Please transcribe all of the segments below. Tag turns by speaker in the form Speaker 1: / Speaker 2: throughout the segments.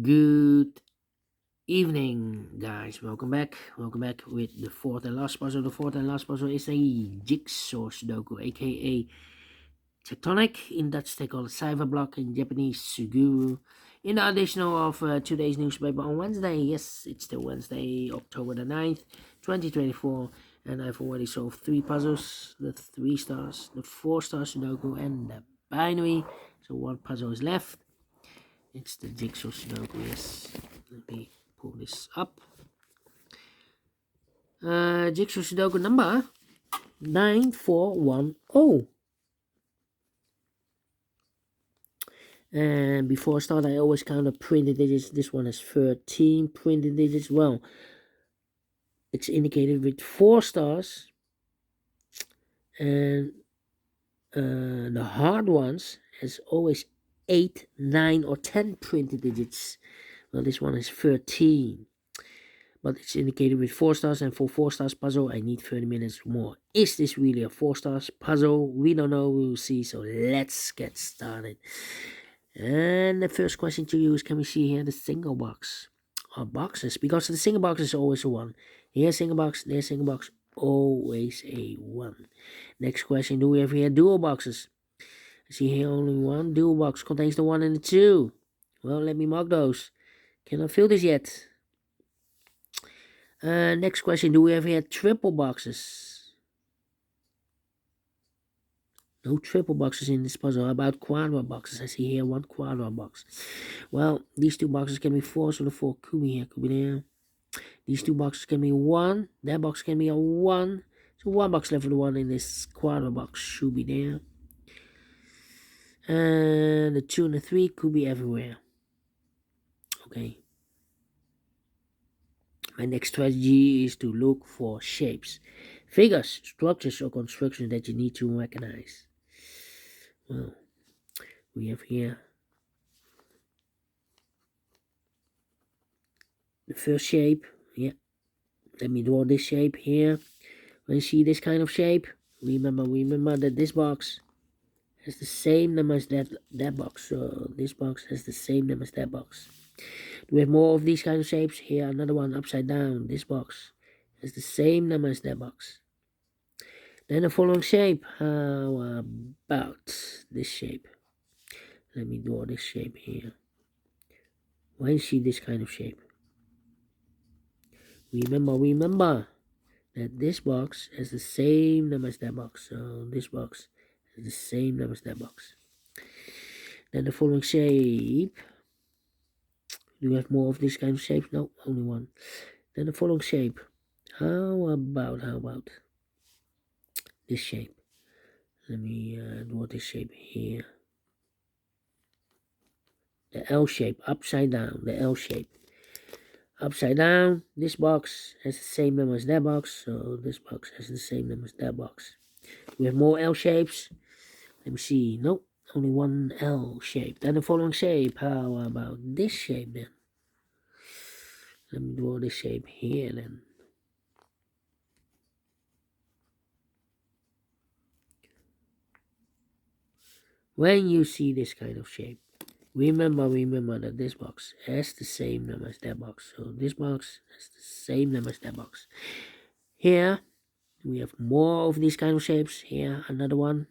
Speaker 1: Good evening, guys. Welcome back. Welcome back with the fourth and last puzzle. The fourth and last puzzle is a jigsaw Sudoku, aka Tectonic. In Dutch, they call it Cyber Block. In Japanese, Suguru. In the additional of today's newspaper on Wednesday. Yes, it's still Wednesday, October the 9th, 2024. And I've already solved three puzzles: the 3 stars, the 4-star Sudoku, and the binary. So one puzzle is left. It's the Jigsaw Sudoku, yes. Let me pull this up. Jigsaw Sudoku number 9410. And before I start, I always count the printed digits. This one has 13 printed digits. Well, it's indicated with 4 stars. And the hard ones has always 8, 9, or 10 printed digits. Well, this one is 13. But it's indicated with 4 stars, and for 4 stars puzzle, I need 30 minutes more. Is this really a 4 stars puzzle? We don't know, we will see, so let's get started. And the first question to you is, can we see here the single box? Or boxes, because the single box is always a 1. Here's single box, there's single box, always a 1. Next question, do we have here dual boxes? I see here only one dual box contains the 1 and the 2. Well, let me mark those. Cannot fill this yet. Next question, do we have here triple boxes? No triple boxes in this puzzle. How about quadra boxes? I see here one quadra box. Well, these 2 boxes can be 4, so the 4 could be here, could be there. These 2 boxes can be 1. That box can be a 1. So 1 box left for the 1 in this quadra box should be there. And the 2 and the 3 could be everywhere. Okay. My next strategy is to look for shapes, figures, structures, or constructions that you need to recognize. Well, we have here the first shape. Yeah, let me draw this shape here. When you see this kind of shape, remember that this box has the same number as that box. So this box has the same number as that box. Do we have more of these kind of shapes? Here, another one upside down. This box has the same number as that box. Then the following shape. How about this shape? Let me draw this shape here. When you see this kind of shape, remember that this box has the same number as that box. So this box has the same number as that box. Then the following shape. Do you have more of this kind of shapes? No, only one. Then the following shape. How about this shape? Let me draw this shape here. The L shape, upside down, the L shape. Upside down, this box has the same number as that box, so this box has the same number as that box. We have more L shapes. Let me see. Nope, only one L shape. Then the following shape. How about this shape then? Let me draw this shape here then. When you see this kind of shape, remember that this box has the same number as that box. So this box has the same number as that box. Here, we have more of these kind of shapes. Here, another one.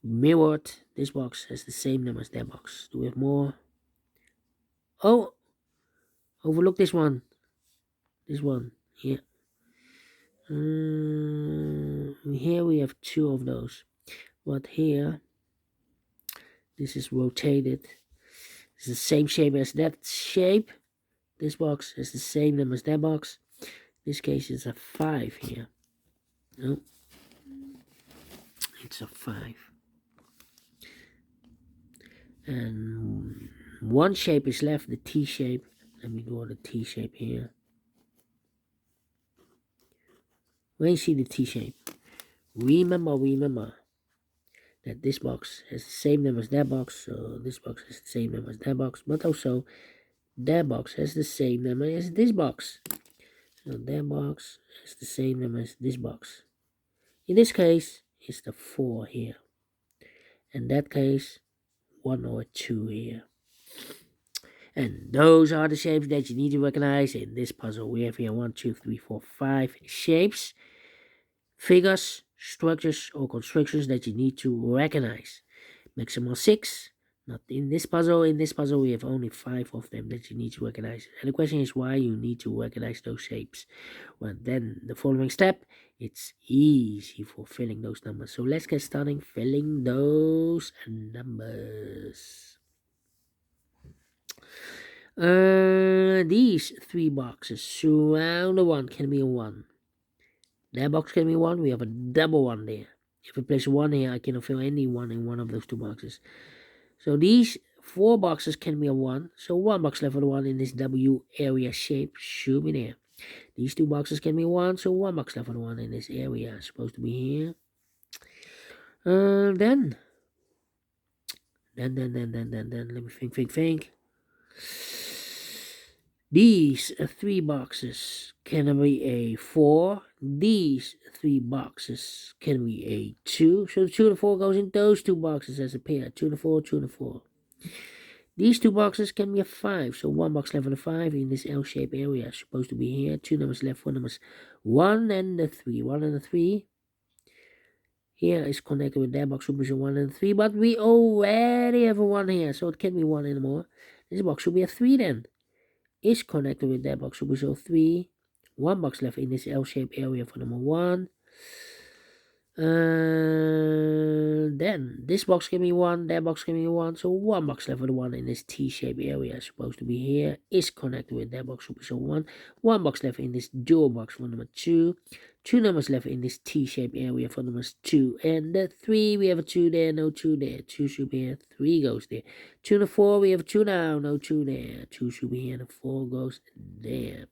Speaker 1: Mirrored, this box has the same number as that box. Do we have more? Oh, overlook this one. This one, here. Here we have 2 of those. But here, this is rotated. It's the same shape as that shape. This box has the same number as that box. In this case, it's a 5 here. No, it's a 5. And one shape is left, the T shape. Let me draw the T shape here. When you see the T shape, remember that this box has the same number as that box, so this box has the same number as that box, but also that box has the same number as this box. So that box has the same number as this box. In this case, it's the 4 here. In that case, 1 or 2 here. And those are the shapes that you need to recognize in this puzzle. We have here 1, 2, 3, 4, 5 shapes, figures, structures, or constructions that you need to recognize. Maximum 6. Not in this puzzle. In this puzzle, we have only 5 of them that you need to recognize. And the question is why you need to recognize those shapes. Well, then the following step, it's easy for filling those numbers. So let's get started filling those numbers. These 3 boxes surround the 1 can be a 1. That box can be 1. We have a double 1 there. If we place 1 here, I cannot fill any 1 in one of those 2 boxes. So these 4 boxes can be a 1. So 1 box left for the 1 in this W area shape should be there. These 2 boxes can be 1. So 1 box left for the 1 in this area is supposed to be here. Then, let me think. These 3 boxes can be a 4. These 3 boxes can be a 2. So the 2 and the 4 goes in those 2 boxes as a pair. 2 and the 4, 2 and the 4. These 2 boxes can be a 5. So 1 box left for the 5 in this L-shaped area is supposed to be here. 2 numbers left for numbers 1 and the 3. 1 and the 3. Here is connected with that box should be 1 and 3. But we already have a 1 here. So it can't be 1 anymore. This box should be a 3 then. Is connected with that box, so we show 3. 1 box left in this L-shaped area for number 1. Then this box can be 1, that box can be 1, so 1 box left for the 1 in this T-shaped area is supposed to be here. Is connected with that box, so we show 1. 1 box left in this dual box for number 2. 2 numbers left in this T-shaped area for numbers 2 and the 3. We have a 2 there, no 2 there. 2 should be here, 3 goes there. 2 and the 4, we have a 2 now, no 2 there. 2 should be here, and the 4 goes there.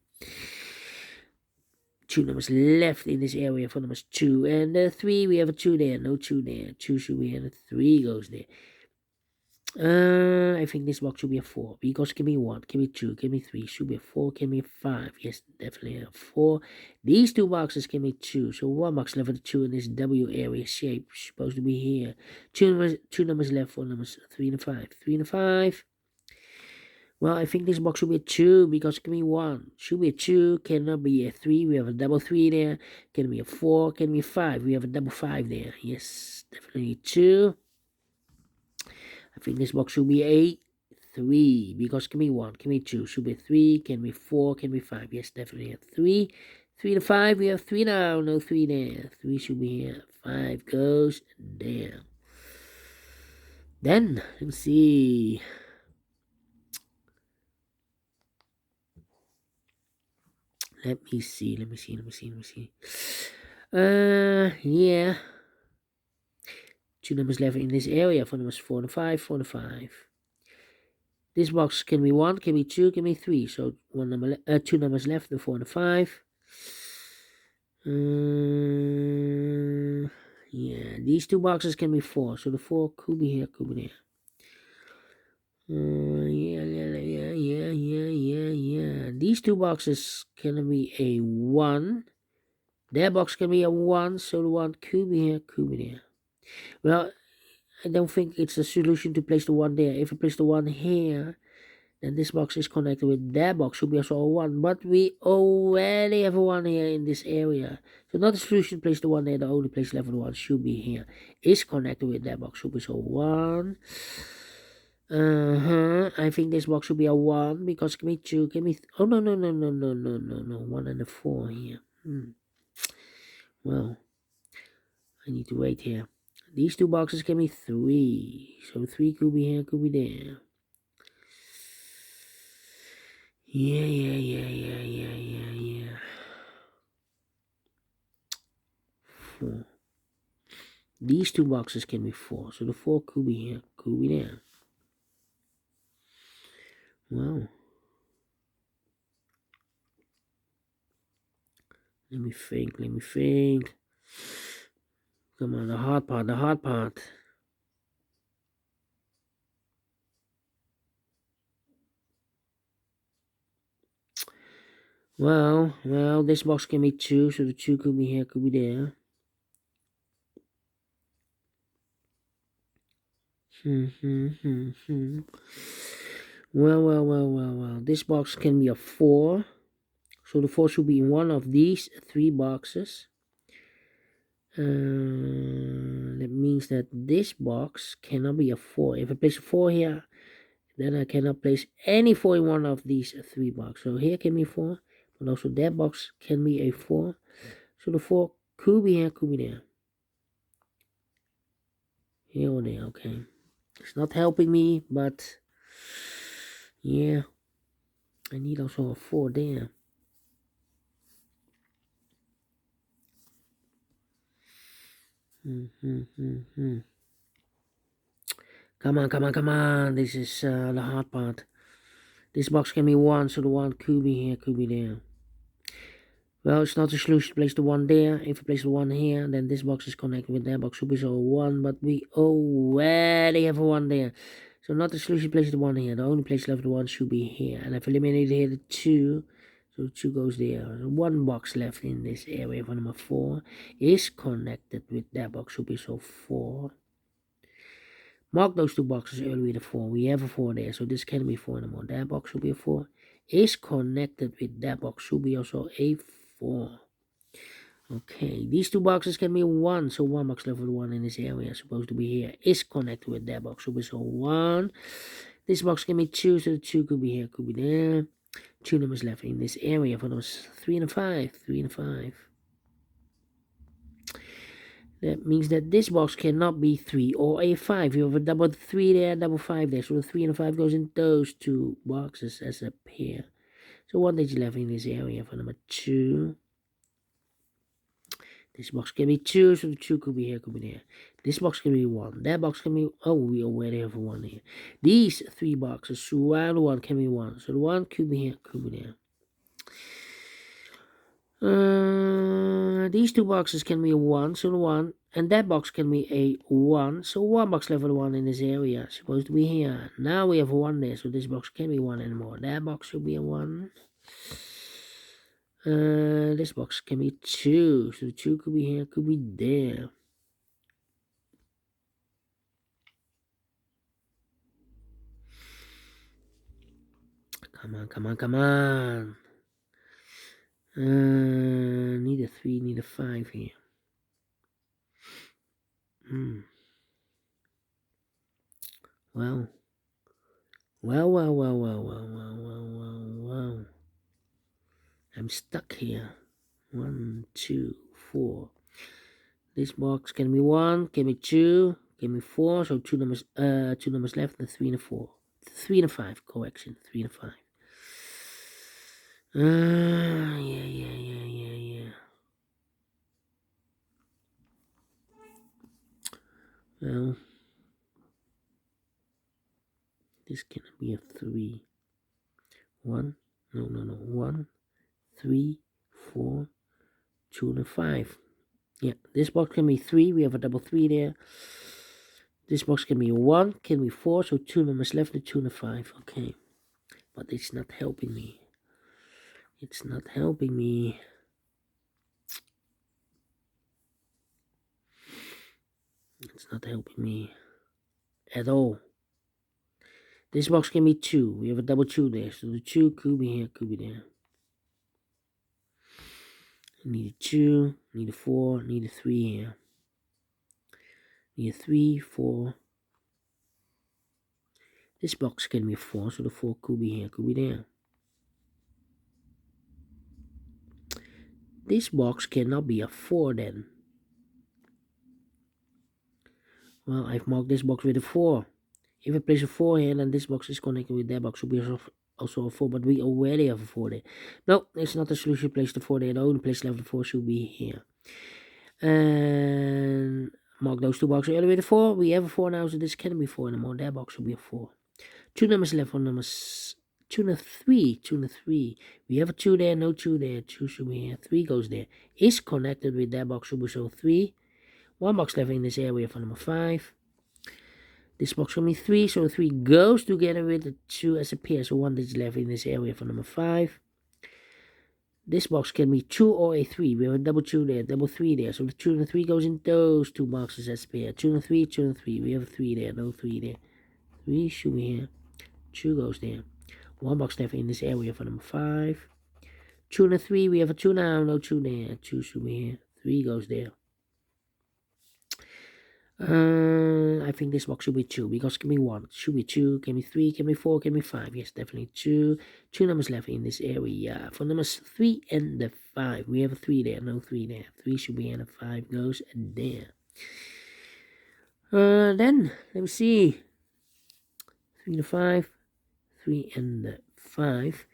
Speaker 1: 2 numbers left in this area for numbers 2 and the 3. We have a 2 there, no 2 there. 2 should be here, and the 3 goes there. I think this box should be a 4 because give me 1, give me 2, give me 3, should be a 4, give me 5. Yes, definitely a 4. These 2 boxes can be 2, so 1 box left for the 2 in this W area shape supposed to be here. 2 numbers left for numbers 3 and 5. 3 and 5. Well, I think this box should be a 2 because give me 1. Should be a 2, cannot be a 3. We have a double 3 there. Can be a 4, can be a 5. We have a double 5 there. Yes, definitely 2. I think this box should be a 3 because can be 1, can be 2, should be 3, can be 4, can be 5. Yes, definitely a 3. 3 to 5, we have 3 now, no 3 there. 3 should be here, 5 goes there. Then, let's see. Let me see. Yeah. 2 numbers left in this area for numbers 4 and 5, 4 and 5. This box can be 1, can be 2, can be 3. So 2 numbers left, the 4 and the 5. Yeah, these 2 boxes can be 4. So the 4 could be here, could be there. Yeah. These 2 boxes can be a 1. That box can be a 1, so the 1 could be here, could be there. Well, I don't think it's a solution to place the 1 there. If I place the 1 here, then this box is connected with that box, should be also a 1. But we already have a 1 here in this area. So not a solution to place the 1 there, the only place left for the 1 should be here. Is connected with that box, should be so 1. I think this box should be a 1 because give me 2, give me... Oh, no. 1 and a 4 here. Well, I need to wait here. These 2 boxes can be 3. So 3 could be here, could be there. Yeah. 4. These 2 boxes can be 4. So the 4 could be here, could be there. Wow. Let me think. Come on, the hard part. Well, this box can be 2, so the 2 could be here, could be there. Well. This box can be a 4. So the 4 should be in one of these 3 boxes. That means that this box cannot be a 4. If I place a 4 here, then I cannot place any 4 in one of these 3 boxes. So here can be 4, but also that box can be a 4. So the 4 could be here, could be there. Here or there, okay. It's not helping me, but yeah, I need also a 4 there. Come on. This is the hard part. This box can be 1, so the 1 could be here, could be there. Well, it's not a solution to place the 1 there. If you place the 1 here, then this box is connected with that box, should be so 1, but we already have a 1 there. So not the solution to place the 1 here. The only place left the 1 should be here. And I've eliminated here the 2. So 2 goes there. 1 box left in this area for number 4 is connected with that box, should be so 4. Mark those 2 boxes earlier with a 4. We have a 4 there, so this can be 4 anymore. That box should be a 4. Is connected with that box, should be also a 4. Okay, these 2 boxes can be 1, so 1 box left with 1 in this area, supposed to be here, is connected with that box, should be so 1. This box can be 2, so the 2 could be here, could be there. 2 numbers left in this area for numbers 3 and 5, 3 and 5. That means that this box cannot be 3 or a 5. You have a double 3 there, double 5 there. So the 3 and the 5 goes in those 2 boxes as a pair. So 1 digit left in this area for number 2. This box can be 2, so the 2 could be here, could be there. This box can be 1. That box can be... Oh, we already have a 1 here. These 3 boxes surround the 1 can be 1. So the 1 could be here, could be there. These 2 boxes can be a 1, so the 1, and that box can be a 1, so 1 box left with 1 in this area, supposed to be here. Now we have a 1 there, so this box can't be 1 anymore. That box should be a 1. This box can be 2, so the 2 could be here, could be there. Come on. Need a 3, need a 5 here. Well. I'm stuck here. 1, 2, 4. This box can be 1, can be 2, can be 4. So 2 numbers left, and 3 and 4. 3 and 5, correction. 3 and 5. Yeah. Well, this cannot be a 3. 1, no. 1, 3, 4, 2 and 5. Yeah, this box can be 3. We have a double 3 there. This box can be 1, can be 4. So 2 numbers left, and 2 and 5. Okay, but it's not helping me. It's not helping me. It's not helping me at all. This box can be 2. We have a double 2 there. So the 2 could be here, could be there. Need a 2, need a 4, need a 3 here. Need a 3, 4. This box can be a 4, so the 4 could be here, could be there. This box cannot be a 4 then. Well, I've marked this box with a 4. If I place a 4 here, then this box is connected with that box. Should be also a 4, but we already have a 4 there. No, it's not a solution. Place the 4 there. The only place left the 4 should be here. And mark those 2 boxes earlier with a 4. We have a 4 now, so this can't be 4 anymore. That box should be a 4. 2 numbers left for numbers 2 and 3. 2 and 3. We have a 2 there, no 2 there. 2 should be here. 3 goes there. Is connected with that box, should be so 3. 1 box left in this area for number 5. This box can be 3, so 3 goes together with the 2 as a pair. So 1 digit left in this area for number 5. This box can be 2 or a 3. We have a double 2 there, double 3 there. So the 2 and the 3 goes in those 2 boxes as a pair. 2 and 3, 2 and 3. We have a 3 there, no 3 there. 3 should be here. 2 goes there. 1 box left in this area for number 5. 2 and a 3, we have a 2 now, no 2 there. 2 should be here. 3 goes there. I think this box should be 2 because give me 1. Should be 2, give me 3, give me 4, give me 5. Yes, definitely 2. 2 numbers left in this area. For numbers 3 and the 5, we have a 3 there, no 3 there. 3 should be here, and a 5 goes there. Then, let me see. 3 and 5, 3 and 5.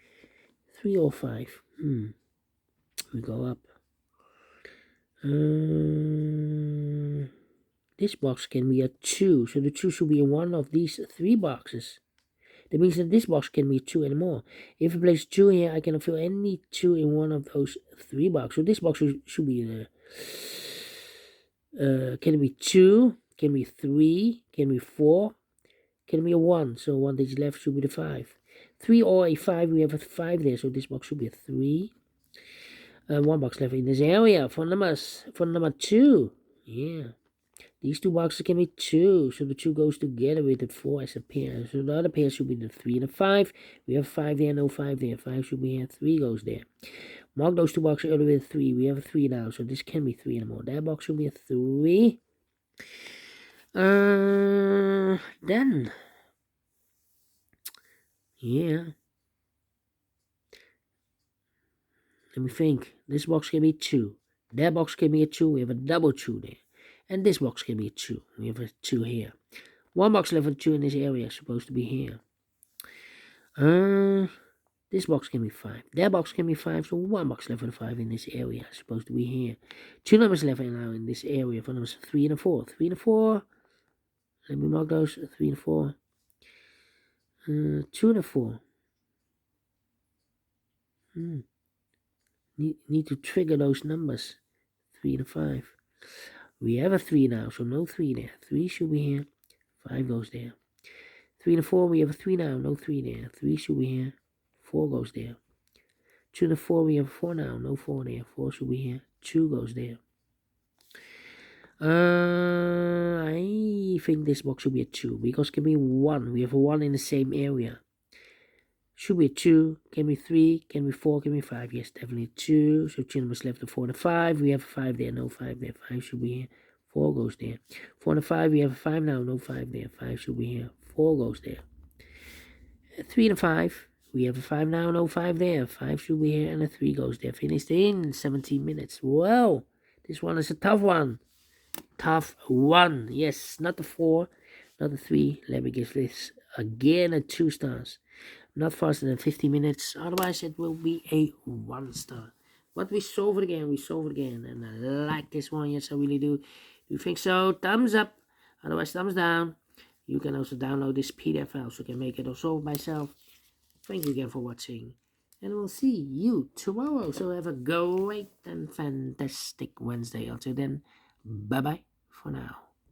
Speaker 1: 3 or 5. We go up. This box can be a 2, so the 2 should be in one of these 3 boxes. That means that this box can be 2 and more. If I place 2 here, I cannot fill any 2 in one of those 3 boxes. So this box should be can it be 2, can be 3, can be 4, can be a 1. So 1 digit left should be the 5. 3 or a 5, we have a 5 there, so this box should be a 3. 1 box left in this area for number 2. Yeah. These 2 boxes can be 2, so the 2 goes together with the 4 as a pair. So the other pair should be the 3 and the 5. We have 5 there, no 5 there. 5 should be here, 3 goes there. Mark those 2 boxes earlier with 3. We have a 3 now, so this can be 3 and more. That box should be a 3. Then, yeah. Let me think. This box can be 2. That box can be a 2. We have a double 2 there. And this box can be a 2. We have a 2 here. 1 box left with 2 in this area. Supposed to be here. This box can be 5. That box can be 5. So 1 box left with 5 in this area. Supposed to be here. 2 numbers left now in this area for numbers 3 and 4. 3 and 4. Let me mark those. 3 and 4. 2 and 4. Need to trigger those numbers. 3 and 5. We have a 3 now, so no 3 there. 3 should be here. 5 goes there. 3 and 4, we have a 3 now, no 3 there. 3 should be here. 4 goes there. 2 and 4, we have a 4 now, no 4 there. 4 should be here. 2 goes there. I think this box should be a 2 because it can be 1. We have a 1 in the same area. Should be a 2, can be 3, can be 4, can be 5. Yes, definitely 2. So 2 numbers left, the 4 and the 5. We have a 5 there, no 5 there. 5 should be here. 4 goes there. 4 and a 5, we have a 5 now, no 5 there. 5 should be here. 4 goes there. 3 and a 5, we have a 5 now, no 5 there. 5 should be here, and a 3 goes there. Finished in 17 minutes. Wow, this one is a tough one. Tough one. Yes, not the 4, not the 3. Let me give this again a 2 stars. Not faster than 50 minutes, otherwise it will be a 1 star. But we solve it again, and I like this one, yes I really do. If you think so, thumbs up, otherwise thumbs down. You can also download this PDF file so you can make it or solve myself. Thank you again for watching, and we'll see you tomorrow. So have a great and fantastic Wednesday. Until then, bye bye for now.